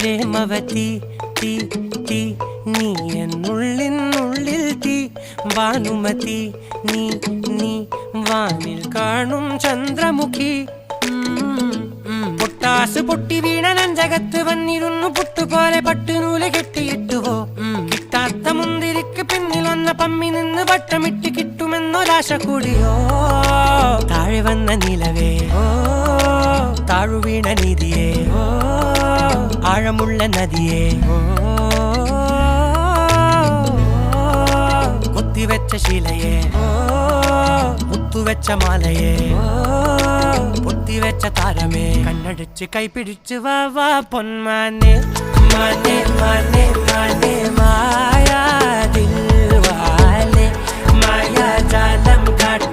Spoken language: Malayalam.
പ്രേമവതി തീ തീ നീ എന്നുള്ളിനുള്ളിൽ തീ ഭാനുമതി നീ നീ വാനിൽ കാണും ചന്ദ്രമുഖി പൊട്ടാസ് പൊട്ടി വീണ നെഞ്ചകത്ത് വന്നിരുന്നു പുട്ടുപോലെ പട്ടുനൂല് കെട്ടിയിട്ടുവോ കിട്ടാത്ത മുന്തിരിക്ക് പിന്നിൽ വന്ന പമ്മി നിന്ന് വട്ടമിട്ട് കിട്ടുമെന്നൊരാശ കൂടിയോ താഴെ വന്ന നിലവേ താഴു വീണ നിധിയേ ആഴമുള്ള നദിയേ കൊത്തിവെച്ച ശിലയേ മുത്തുവെച്ച മാലയേ പൊത്തിവെച്ച താരമേ കണ്ണടിച്ച് കൈപിടിച്ച് വാ വാ പൊന്മാനെ മാനെ മാനെ മാനെ മായാ ദിൽവാലെ മായാജാലം കാട്ടി